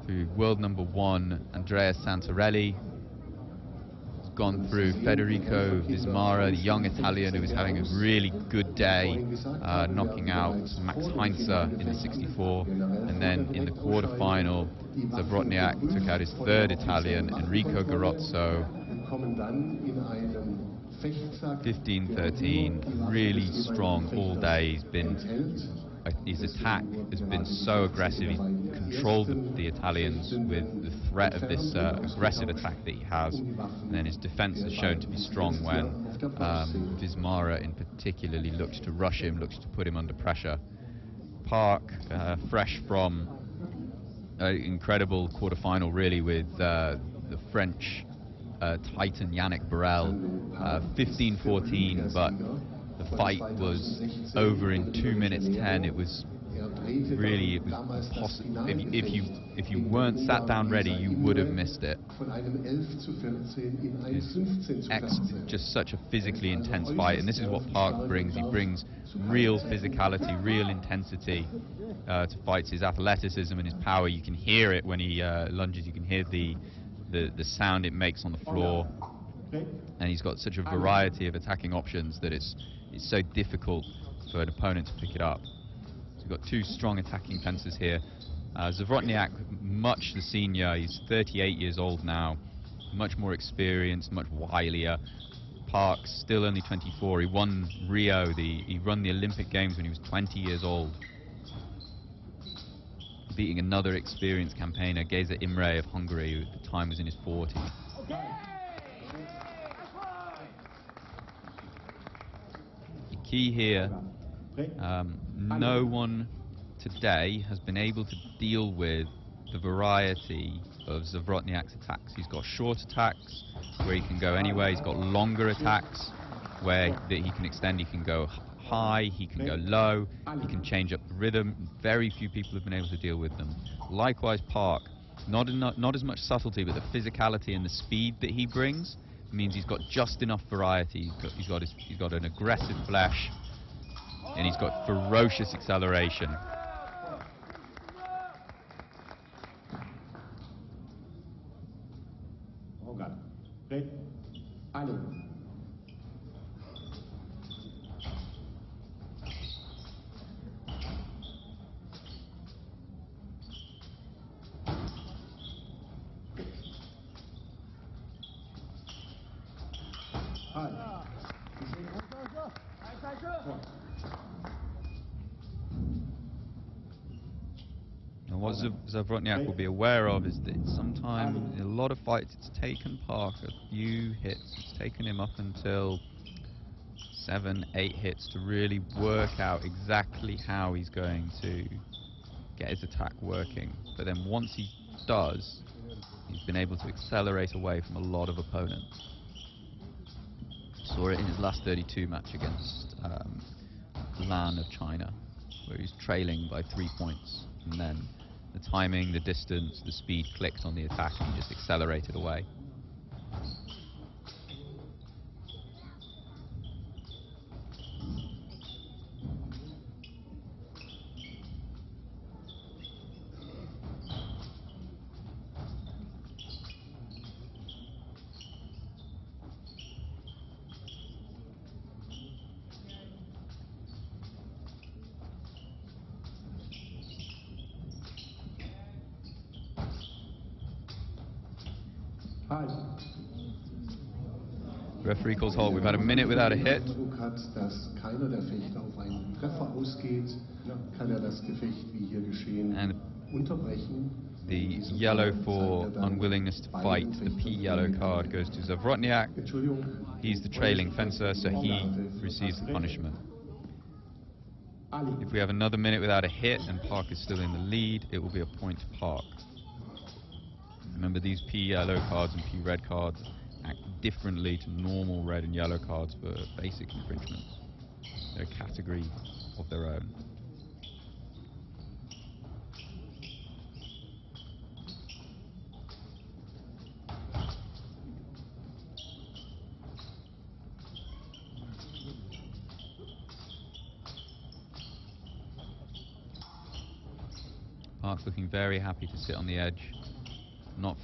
through world #1 Andrea Santarelli. He's gone through Federico Vismara, the young Italian who was having a really good day, knocking out Max Heinze in the 64. And then in the quarterfinal, Zawrotniak took out his third Italian, Enrico Garozzo, 15-13, really strong all day. His attack has been so aggressive. He's controlled the Italians with the threat of this aggressive attack that he has. And then his defense has shown to be strong when Vismara in particularly looked to rush him, looked to put him under pressure. Park, fresh from an incredible quarterfinal really with the French Titan Yannick Burrell, 15-14, but the fight was over in 2 minutes 10. It was really, it was impossible. If you weren't sat down ready, you would have missed it. It's just such a physically intense fight, and this is what Park brings. He brings real physicality, real intensity to fights. His athleticism and his power, you can hear it when he lunges. You can hear the sound it makes on the floor, and he's got such a variety of attacking options that it's so difficult for an opponent to pick it up. So we've got two strong attacking fences here. Zawrotniak, much the senior, he's 38 years old now, much more experienced, much wilier. Park, still only 24. He won Rio, he won the Olympic Games when he was 20 years old, beating another experienced campaigner, Geza Imre of Hungary, who at the time was in his 40s. The key here, no one today has been able to deal with the variety of Zawrotniak's attacks. He's got short attacks where he can go anywhere. He's got longer attacks where that he can extend. He can go high, he can go low, he can change up the rhythm. Very few people have been able to deal with them. Likewise, Park, not as much subtlety, but the physicality and the speed that he brings means he's got just enough variety. He's got an aggressive flash, and he's got ferocious acceleration. And what Zawrotniak will be aware of is that sometimes in a lot of fights it's taken Park a few hits. It's taken him up until 7, 8 hits to really work out exactly how he's going to get his attack working. But then once he does, he's been able to accelerate away from a lot of opponents. Saw it in his last 32 match against Lan of China, where he's trailing by 3 points, and then the timing, the distance, the speed clicked on the attack, and he just accelerated away. Referee calls halt. We've had a minute without a hit. And the yellow for unwillingness to fight, the P yellow card, goes to Zawrotniak. He's the trailing fencer, so he receives the punishment. If we have another minute without a hit and Park is still in the lead, it will be a point to Park. Remember, these P yellow cards and P red cards act differently to normal red and yellow cards for basic infringements. They're a category of their own. Park looking very happy to sit on the edge, not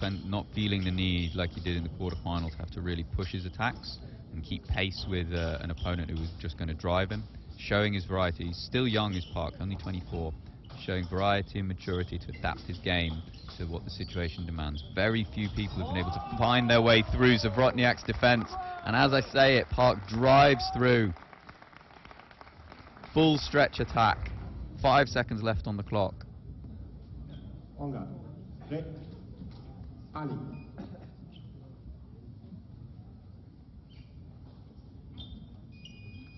feeling the need like he did in the quarterfinal to have to really push his attacks and keep pace with an opponent who was just going to drive him. Showing his variety. He's still young, is Park, only 24. Showing variety and maturity to adapt his game to what the situation demands. Very few people have been able to find their way through Zawrotniak's defense, and as I say it, Park drives through. Full stretch attack. 5 seconds left on the clock. And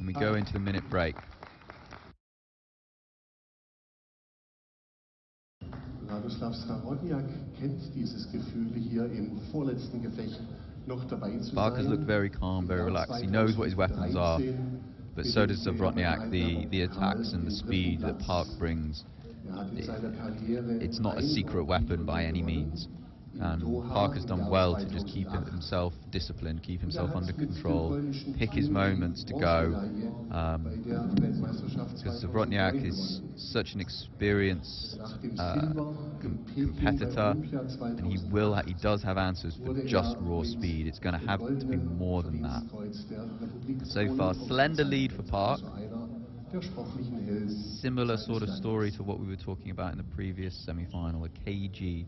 we go into the minute break. Zawrotniak kennt dieses Gefühl, hier im vorletzten Gefecht noch dabei zu sein. Park has looked very calm, very relaxed. He knows what his weapons are, but so does Zawrotniak. The attacks and the speed that Park brings, it's not a secret weapon by any means. And Park has done well to just keep himself disciplined, keep himself under control, pick his moments to go. Because Zawrotniak is such an experienced competitor, and he does have answers for just raw speed. It's going to have to be more than that. So far, slender lead for Park. Similar sort of story to what we were talking about in the previous semi-final, a KG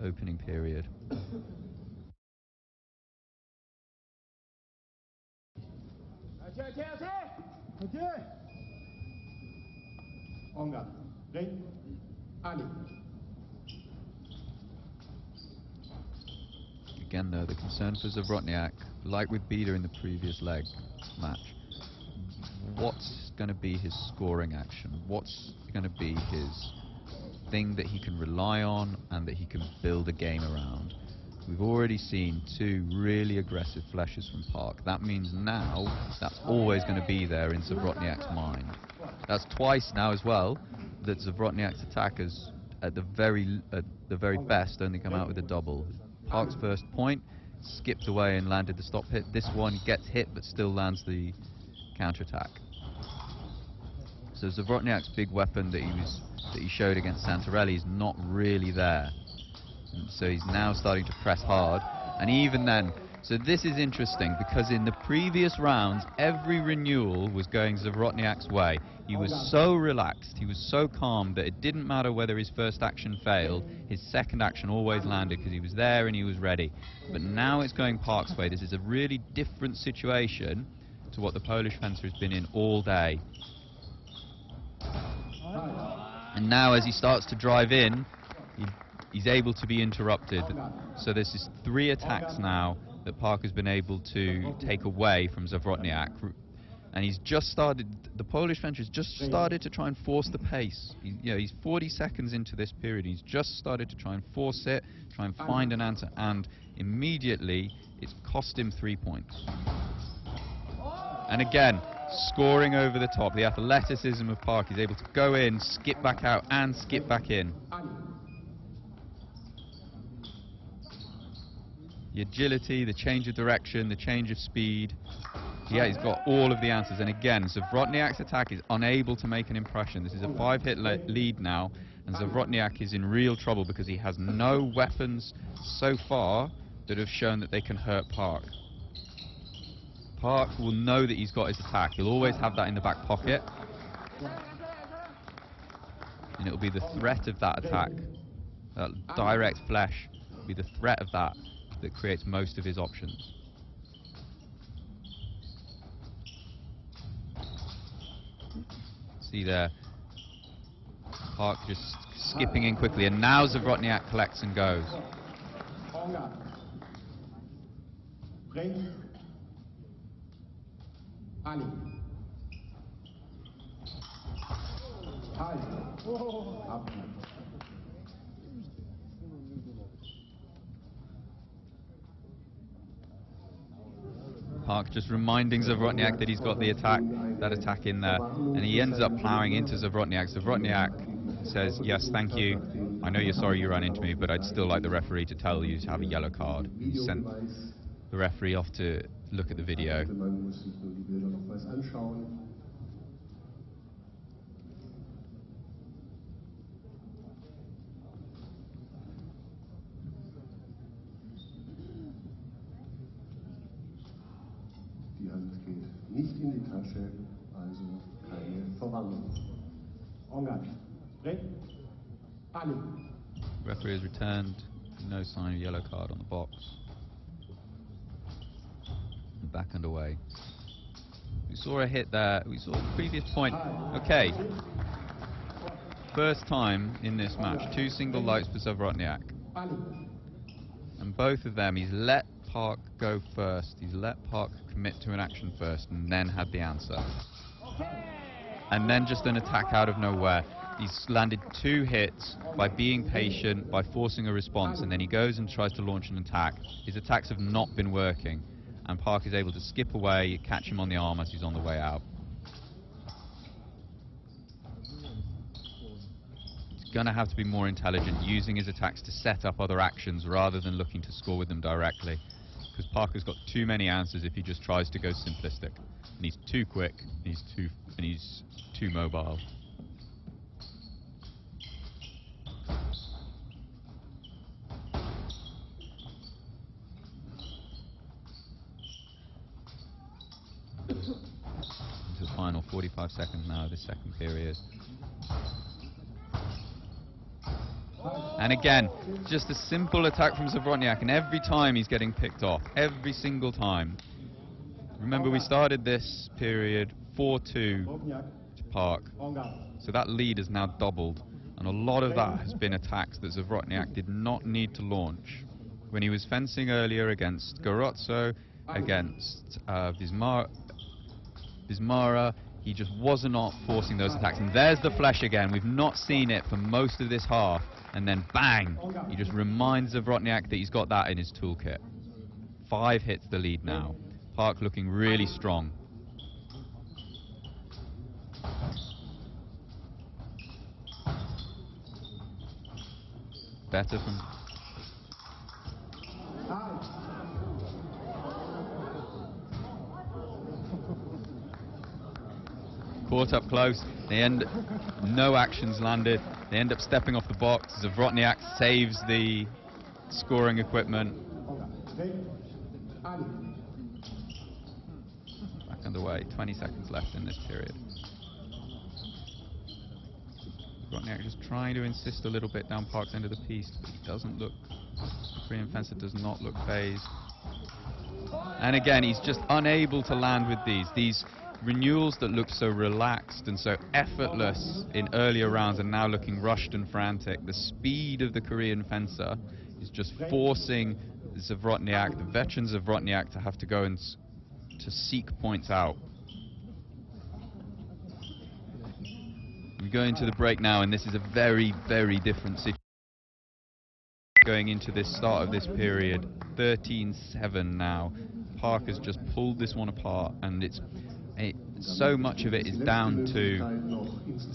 opening period. Again though, the concern for Zawrotniak, like with Bida in the previous leg match, what's going to be his scoring action? What's going to be his thing that he can rely on and that he can build a game around? We've already seen 2 really aggressive flashes from Park. That means now that's always going to be there in Zawrotniak's mind. That's twice now as well that Zawrotniak's attackers at the very best only come out with a double. Park's first point skipped away and landed the stop hit. This one gets hit but still lands the counterattack. So Zawrotniak's big weapon that he showed against Santarelli is not really there. And so he's now starting to press hard. And even then, so this is interesting because in the previous rounds, every renewal was going Zawrotniak's way. He was so relaxed, he was so calm that it didn't matter whether his first action failed, his second action always landed because he was there and he was ready. But now it's going Park's way. This is a really different situation to what the Polish fencer has been in all day. And now as he starts to drive in, he's able to be interrupted. So this is 3 attacks now that Park has been able to take away from Zawrotniak. And he's just started, the Polish fencer has just started to try and force the pace. He's 40 seconds into this period. He's just started to try and force it, try and find an answer, and immediately it's cost him 3 points. And again, scoring over the top, the athleticism of Park. He's able to go in, skip back out, and skip back in. The agility, the change of direction, the change of speed. Yeah, he's got all of the answers. And again, Zawrotniak's attack is unable to make an impression. This is a 5-hit lead now, and Zawrotniak is in real trouble because he has no weapons so far that have shown that they can hurt Park. Park will know that he's got his attack. He'll always have that in the back pocket. And it'll be the threat of that attack, that direct flash, will be the threat of that creates most of his options. See there, Park just skipping in quickly, and now Zawrotniak collects and goes. Park just reminding Zawrotniak that he's got the attack, that attack in there, and he ends up ploughing into Zawrotniak. Zawrotniak says, yes, thank you, I know you're sorry you ran into me, but I'd still like the referee to tell you to have a yellow card. He sent the referee off to look at the video. nicht in die Tasche, also keine Verwandlung. Referee has returned, no sign of yellow card on the box. And back underway. We saw a hit there, we saw the previous point. Okay, first time in this match, 2 single lights for Zawrotniak. And both of them, he's let Park go first, he's let Park commit to an action first, and then had the answer. And then just an attack out of nowhere. He's landed 2 hits by being patient, by forcing a response, and then he goes and tries to launch an attack. His attacks have not been working, and Park is able to skip away, catch him on the arm as he's on the way out. He's going to have to be more intelligent, using his attacks to set up other actions rather than looking to score with them directly, because Parker's got too many answers if he just tries to go simplistic. And he's too quick, and he's too mobile. Into the final 45 seconds now of this second period. And again, just a simple attack from Zawrotniak, and every time he's getting picked off, every single time. Remember, we started this period 4-2 to Park, so that lead has now doubled, and a lot of that has been attacks that Zawrotniak did not need to launch. When he was fencing earlier against Garozzo, against Wismara, he just was not forcing those attacks. And there's the flash again. We've not seen it for most of this half. And then bang, he just reminds Zawrotniak that he's got that in his toolkit. 5 hits the lead now. Park looking really strong. Better from... Caught up close, no actions landed, they end up stepping off the box. Zawrotniak saves the scoring equipment. Back underway, 20 seconds left in this period. Zawrotniak just trying to insist a little bit down Park's end of the piece, but he doesn't look, the Korean fencer does not look phased. And again, he's just unable to land with these renewals that looked so relaxed and so effortless in earlier rounds are now looking rushed and frantic. The speed of the Korean fencer is just forcing Zawrotniak, the veteran Zawrotniak, to have to go and to seek points out. We go into the break now, and this is a very, very different situation. Going into this start of this period, 13-7 now. Park has just pulled this one apart, and so much of it is down to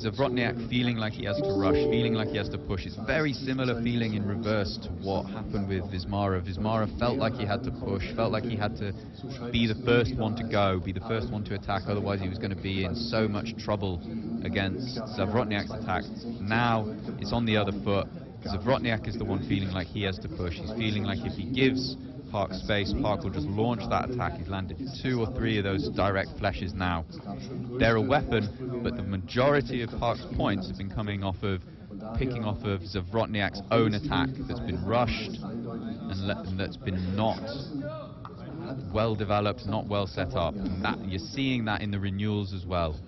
Zawrotniak feeling like he has to rush, feeling like he has to push. It's very similar feeling in reverse to what happened with Wismara. Wismara felt like he had to push, felt like he had to be the first one to go, be the first one to attack, otherwise he was going to be in so much trouble against Zawrotniak's attack. Now it's on the other foot. Zawrotniak is the one feeling like he has to push. He's feeling like if he gives Park space, Park will just launch that attack. He's landed 2 or 3 of those direct flashes now. They're a weapon, but the majority of Park's points have been coming off of picking off of Zawrotniak's own attack that's been rushed and that's been not well developed, not well set up. And that, you're seeing that in the renewals as well.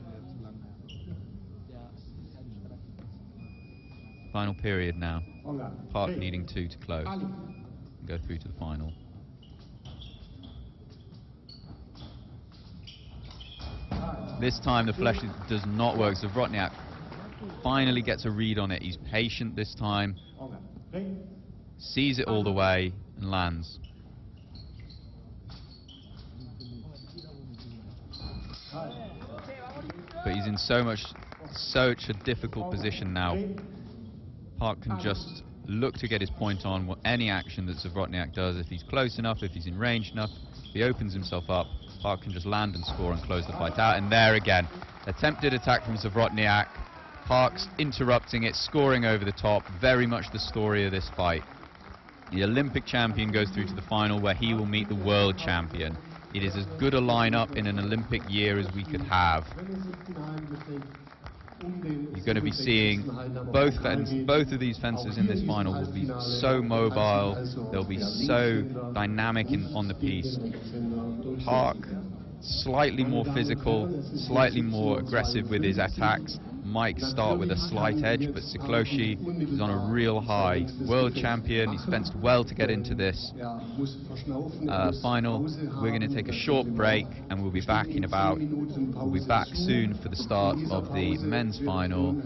Final period now. Park needing 2 to close and go through to the final. This time the flesh does not work. Zawrotniak finally gets a read on it. He's patient this time, sees it all the way and lands. But he's in such a difficult position now. Park can just look to get his point on any action that Zawrotniak does. If he's close enough, if he's in range enough, if he opens himself up, Park can just land and score and close the fight out. And there again, attempted attack from Zawrotniak. Park's interrupting it, scoring over the top. Very much the story of this fight. The Olympic champion goes through to the final, where he will meet the world champion It is as good a lineup in an Olympic year as we could have. You're going to be seeing both of these fencers in this final will be so mobile, they'll be so dynamic on the piece. Park, slightly more physical, slightly more aggressive with his attacks. Mike start with a slight edge, but Sikloshi is on a real high. World champion, he's fenced well to get into this final. We're going to take a short break, and we'll be back soon for the start of the men's final.